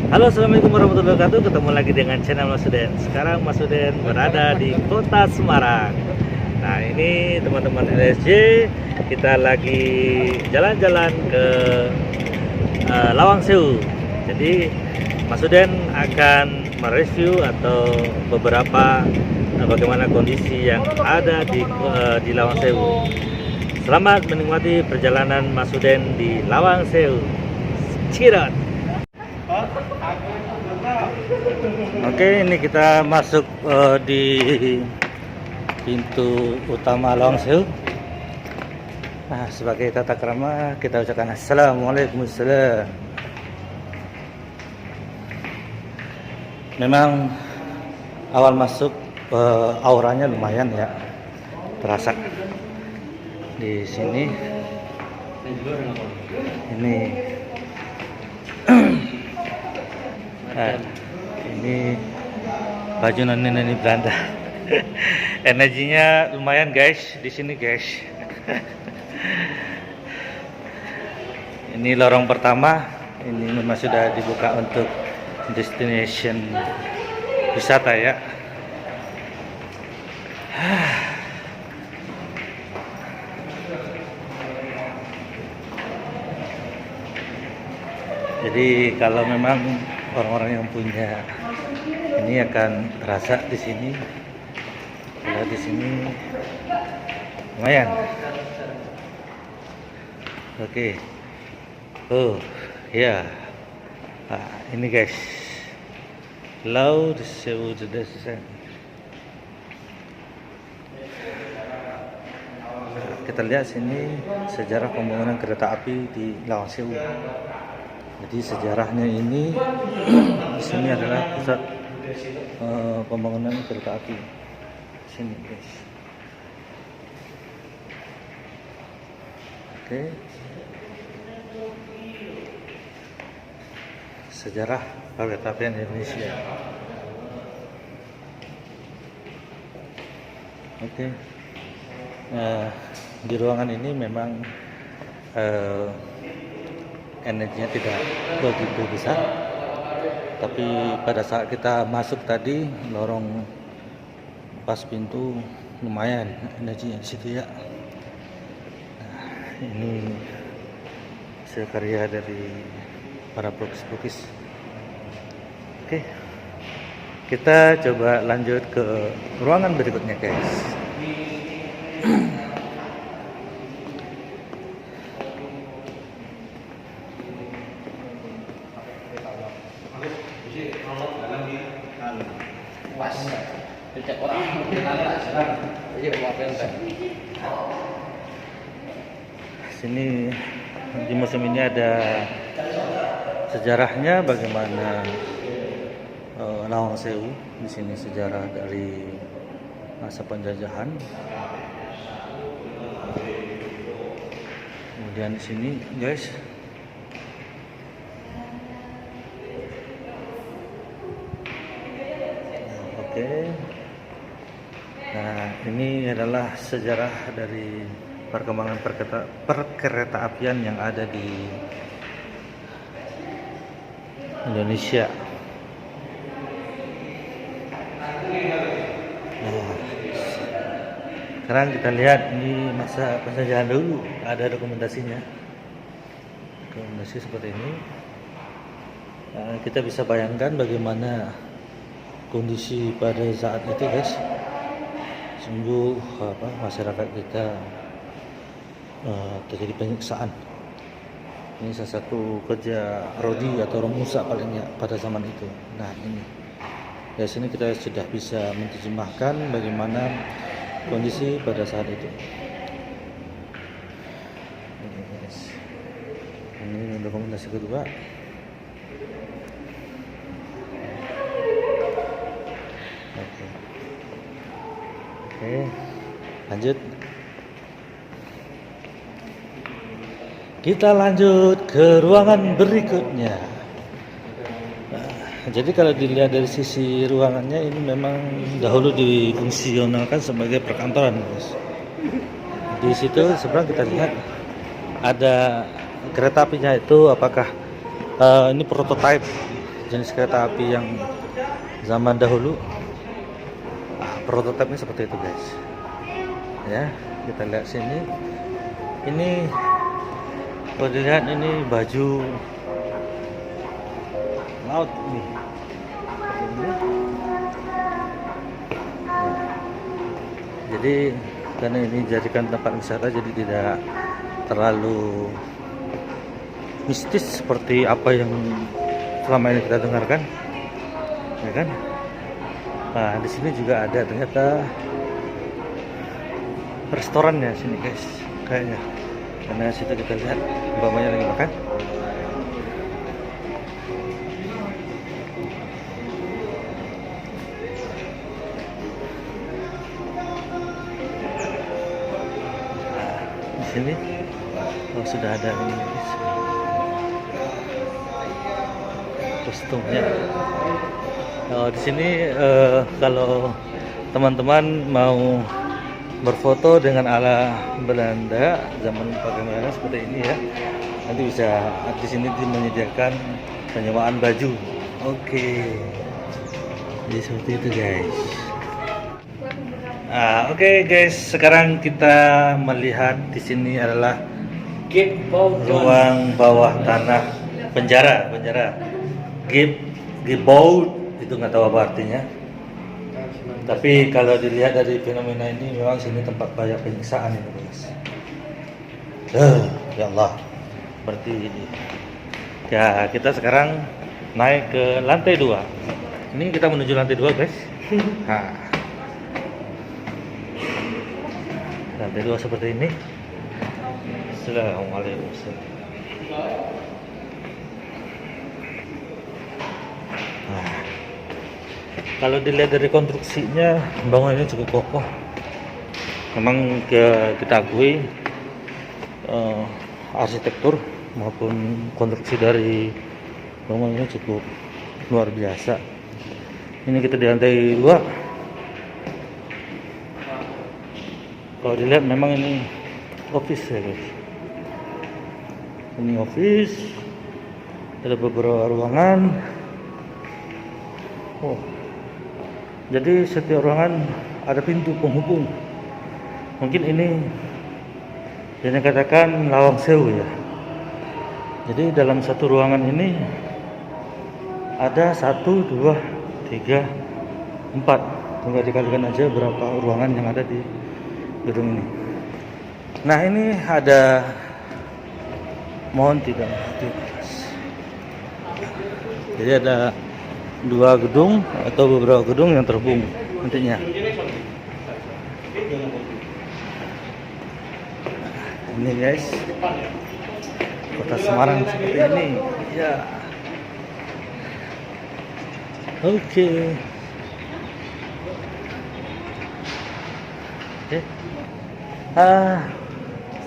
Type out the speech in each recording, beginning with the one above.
Halo, assalamualaikum warahmatullahi wabarakatuh. Ketemu lagi dengan channel Mas Suden. Sekarang Mas Suden berada di kota Semarang. Nah, ini teman-teman LSJ, kita lagi jalan-jalan ke Lawang Sewu. Jadi Mas Suden akan mereview atau beberapa bagaimana kondisi yang ada di Lawang Sewu. Selamat menikmati perjalanan Mas Suden di Lawang Sewu. Cheers! Oke, ini kita masuk di pintu utama Lawang Sewu. Nah, sebagai tata krama kita ucapkan assalamualaikum. Memang awal masuk auranya lumayan ya, terasa di sini. Ini nah, ini baju noni Belanda. Energinya lumayan guys di sini guys. Ini lorong pertama, ini memang sudah dibuka untuk destination wisata ya. Jadi kalau memang orang-orang yang punya ini akan terasa di sini. Kalau di sini lumayan. Oke. Oh, ya. Nah, ini guys. Lawang Sewu Desa. Kita lihat sini sejarah pembangunan kereta api di Lawang Sewu. Jadi sejarahnya ini di sini adalah pusat pembangunan kereta api. Sini guys. Oke. Sejarah kereta api Indonesia. Oke. Di ruangan ini memang energinya tidak begitu besar, tapi pada saat kita masuk tadi lorong pas pintu lumayan energinya di situ ya. Nah, ini hasil karya dari para pelukis-pelukis. Oke, kita coba lanjut ke ruangan berikutnya guys. Sini di museum ini ada sejarahnya bagaimana Lawang Sewu. Di sini sejarah dari masa penjajahan. Kemudian di sini guys, oke. Nah, ini adalah sejarah dari perkembangan perkereta apian yang ada di Indonesia. Nah, sekarang kita lihat ini masa penjajahan dulu, ada dokumentasinya. Dokumentasi seperti ini. Nah, kita bisa bayangkan bagaimana kondisi pada saat itu guys. Sungguh masyarakat kita terjadi penyiksaan. Ini salah satu kerja Rodi atau Romusa palingnya pada zaman itu. Nah, ini dari sini kita sudah bisa menerjemahkan bagaimana kondisi pada saat itu. Ini guys, ini dokumentasi kedua. Oke, lanjut. Kita lanjut ke ruangan berikutnya. Nah, jadi kalau dilihat dari sisi ruangannya ini memang dahulu difungsionalkan sebagai perkantoran, guys. Di situ seberang kita lihat ada kereta apinya itu, apakah ini prototipe jenis kereta api yang zaman dahulu. Prototipenya seperti itu guys. Ya, kita lihat sini. Ini kalau dilihat ini baju laut nih. Jadi karena ini dijadikan tempat wisata, jadi tidak terlalu mistis seperti apa yang selama ini kita dengarkan, ya kan? Nah, di sini juga ada ternyata restorannya sini guys, kayaknya. Karena situ kita lihat bapaknya lagi makan. Di sini sudah ada ini guys, kostumnya. Di sini kalau teman-teman mau berfoto dengan ala Belanda zaman pakai Belanda seperti ini ya, nanti bisa di sini menyediakan penyewaan baju. Jadi seperti itu guys. Oke guys, sekarang kita melihat di sini adalah ruang bawah tanah penjara. Gebouw itu nggak tahu apa artinya. Tapi kalau dilihat dari fenomena ini, memang sini tempat banyak penyiksaan ini guys. Ya Allah, berarti ya kita sekarang naik ke lantai 2. Ini kita menuju lantai 2 guys. Lantai 2 seperti ini. Assalamualaikum. Kalau dilihat dari konstruksinya, bangunan ini cukup kokoh. Memang kita akui arsitektur maupun konstruksi dari bangunan ini cukup luar biasa. Ini kita di lantai 2. Kalau dilihat memang ini office ya guys. Ini office. Ada beberapa ruangan. Jadi setiap ruangan ada pintu penghubung. Mungkin ini yang dikatakan lawang sewu ya. Jadi dalam satu ruangan ini ada 1, 2, 3, 4. Tinggal dikalikan aja berapa ruangan yang ada di gedung ini. Nah, ini ada, mohon tidak. Jadi ada 2 gedung atau beberapa gedung yang terhubung nantinya. Ini guys, kota Semarang seperti ini ya.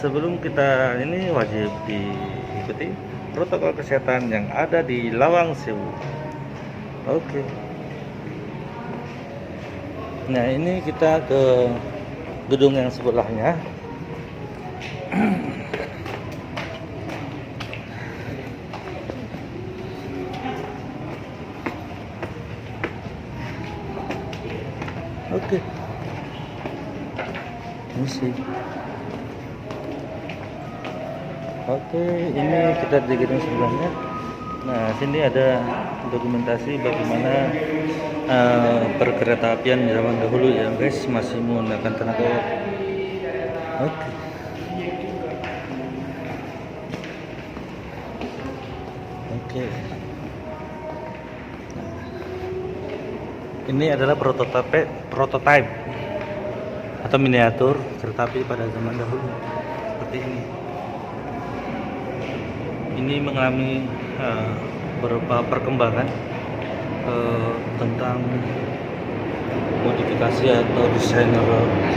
Sebelum kita ini wajib diikuti protokol kesehatan yang ada di Lawang Sewu. Nah, ini kita ke gedung yang sebelahnya. Ini kita di gedung sebelahnya. Nah, sini ada dokumentasi bagaimana perkeretaapian zaman dahulu ya guys, masih menggunakan tenaga uap. Ini adalah prototipe atau miniatur kereta api pada zaman dahulu seperti ini. Ini mengalami beberapa perkembangan tentang modifikasi atau desainer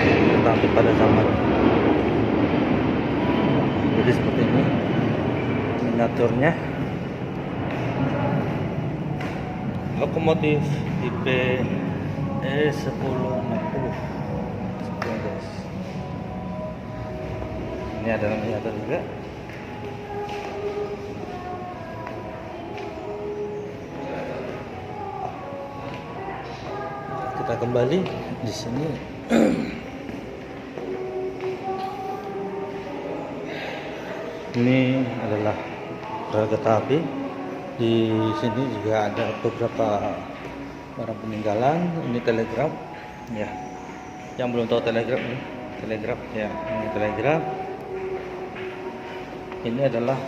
kereta api pada zaman. Jadi seperti ini miniaturnya. Lokomotif tipe E1060. Ini ada miniatur juga. kita kembali di sini. Ini adalah rel kereta api. Di sini juga ada beberapa barang peninggalan. Ini telegraf, ya. Yang belum tahu telegraf nih, telegraf ya. Ini telegraf. Ini adalah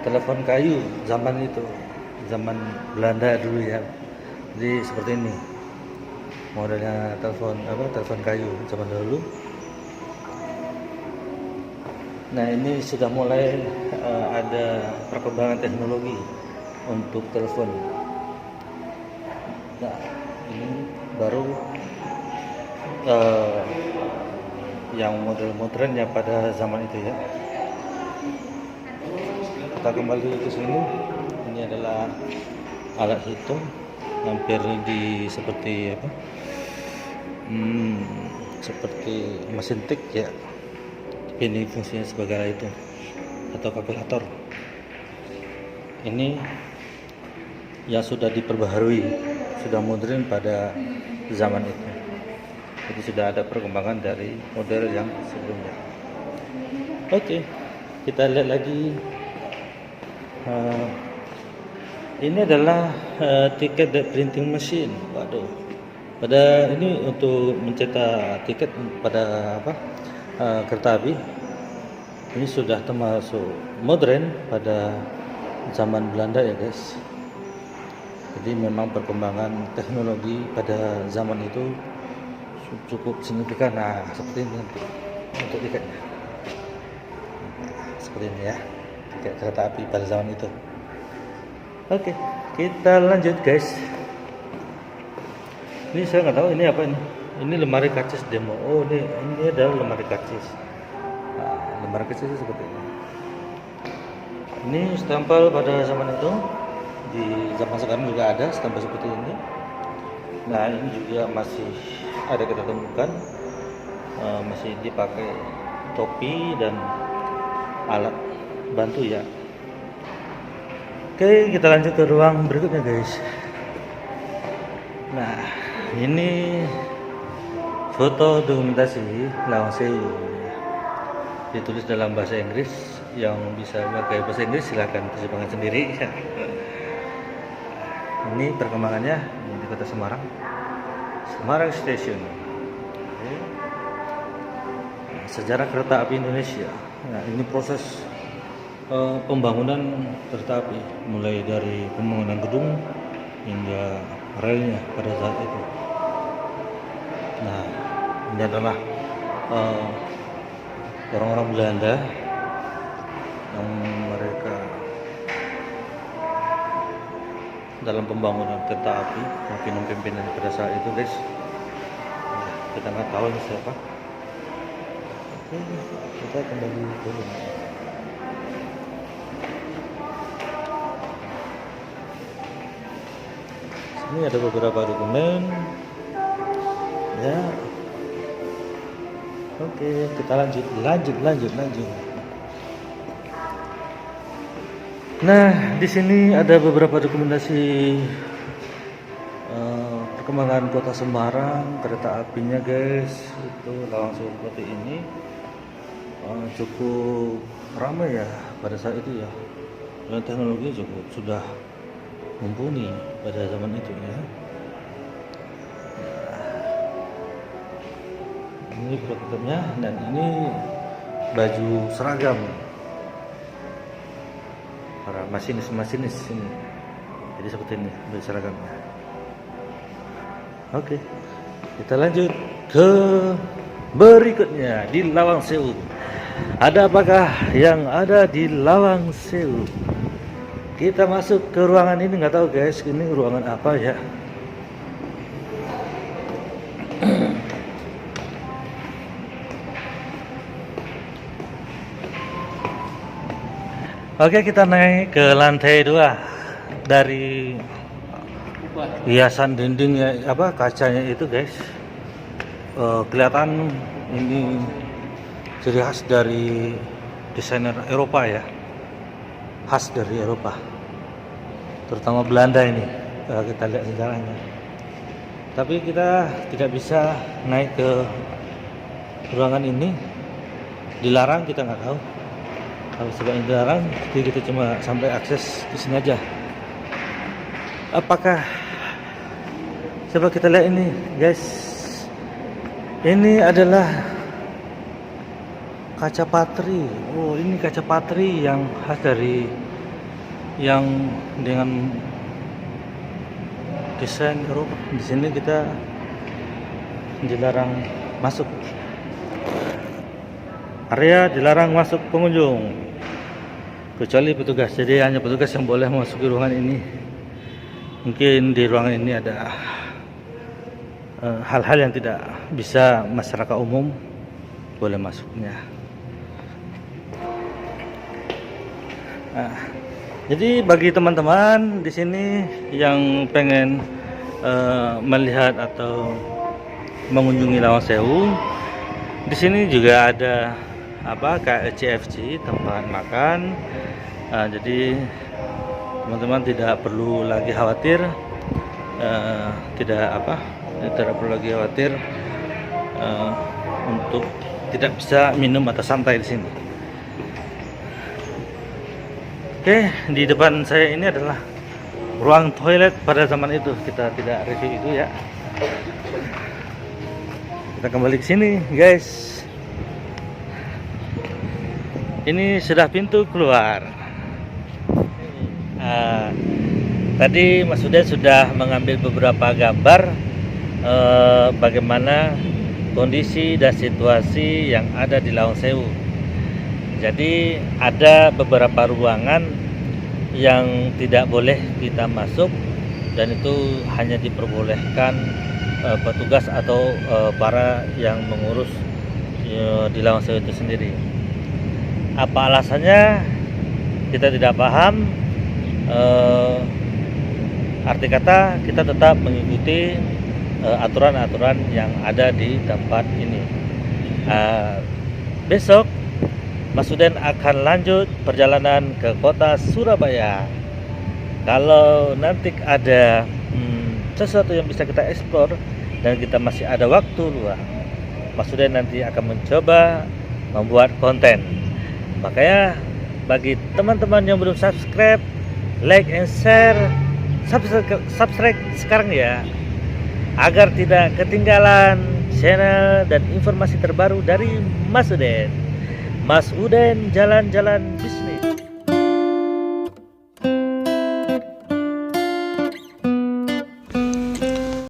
telepon kayu zaman itu, zaman Belanda dulu ya. Jadi seperti ini modelnya telepon kayu zaman dahulu. Nah, ini sudah mulai ada perkembangan teknologi untuk telepon. Nah, ini baru yang model-modelnya pada zaman itu ya. Kita kembali ke sini. Ini adalah alat hitung, hampir seperti apa? Seperti mesin tik ya. Ini fungsinya sebagai alat hitung atau kalkulator. Ini yang sudah diperbaharui, sudah modern pada zaman itu. Jadi sudah ada perkembangan dari model yang sebelumnya. Oke, kita lihat lagi. Ini adalah tiket printing machine. Waduh, pada ini untuk mencetak tiket pada kereta api. Ini sudah termasuk modern pada zaman Belanda ya guys. Jadi memang perkembangan teknologi pada zaman itu cukup signifikan. Nah, seperti ini untuk tiketnya. Seperti ini ya, tiket kereta api pada zaman itu. Oke, kita lanjut guys. Ini saya nggak tahu ini apa ini. Ini lemari karcis demo. Oh, ini adalah lemari karcis. Nah, lemari karcis seperti ini. Ini stempel pada zaman itu. Di zaman sekarang juga ada stempel seperti ini. Nah, ini juga masih ada kita temukan. Masih dipakai topi dan alat bantu ya. Oke, kita lanjut ke ruang berikutnya guys. Nah, ini foto dokumentasi Lawang Sewu, ditulis dalam bahasa Inggris. Yang bisa pakai bahasa Inggris silahkan terjemahkan sendiri. Ini perkembangannya di kota Semarang, Semarang Station. Sejarah kereta api Indonesia. Nah, ini proses pembangunan kereta api, mulai dari pembangunan gedung hingga relnya pada saat itu. Nah, ini adalah orang-orang Belanda yang mereka dalam pembangunan kereta api, pimpinan pada saat itu guys. Kita nggak tahu ini siapa. Oke, kita kembali dulu. Sini ada beberapa dokumen ya. Oke, kita lanjut. Nah, di sini ada beberapa dokumentasi perkembangan kota Semarang, kereta apinya guys. Itu langsung seperti ini. Cukup ramai ya pada saat itu ya. Dan teknologi cukup sudah mumpuni pada zaman itu ya. Ini prototipnya dan ini baju seragam para masinis ini. Jadi seperti ini baju seragamnya. Oke, kita lanjut ke berikutnya di Lawang Sewu. Ada apakah yang ada di Lawang Sewu? Kita masuk ke ruangan ini, nggak tahu guys, ini ruangan apa ya. Oke, kita naik ke lantai 2 dari hiasan dindingnya kacanya itu guys. Kelihatan ini ciri khas dari desainer Eropa ya, khas dari Eropa, terutama Belanda ini. Kita lihat sejarahnya. Tapi kita tidak bisa naik ke ruangan ini, dilarang, kita nggak tahu. Kalau sebabnya dilarang, jadi kita cuma sampai akses ke sini aja. Apakah coba kita lihat ini, guys. Ini adalah kaca patri. Oh, ini kaca patri yang khas dari yang dengan desain Eropa. Di sini kita dilarang masuk. Area dilarang masuk pengunjung kecuali petugas. Jadi hanya petugas yang boleh memasuki ruangan ini. Mungkin di ruangan ini ada hal-hal yang tidak bisa masyarakat umum boleh masuknya. Nah, jadi bagi teman-teman di sini yang pengen melihat atau mengunjungi Lawang Sewu, di sini juga ada kayak CFC, tempat makan. Jadi teman-teman tidak perlu lagi khawatir, tidak perlu lagi khawatir untuk tidak bisa minum atau santai di sini. Oke, di depan saya ini adalah ruang toilet pada zaman itu. Kita tidak review itu ya. Kita kembali ke sini, guys. Ini sudah pintu keluar. Tadi Mas Uden sudah mengambil beberapa gambar bagaimana kondisi dan situasi yang ada di Lawang Sewu. Jadi ada beberapa ruangan yang tidak boleh kita masuk, dan itu hanya diperbolehkan petugas atau para yang mengurus di Lawang Sewu itu sendiri. Apa alasannya kita tidak paham. Arti kata kita tetap mengikuti aturan-aturan yang ada di tempat ini. Besok Mas Uden akan lanjut perjalanan ke kota Surabaya. Kalau nanti ada sesuatu yang bisa kita eksplor dan kita masih ada waktu luang, Mas Uden nanti akan mencoba membuat konten. Makanya bagi teman-teman yang belum subscribe, like and share, subscribe sekarang ya, agar tidak ketinggalan channel dan informasi terbaru dari Mas Uden. Mas Uden jalan-jalan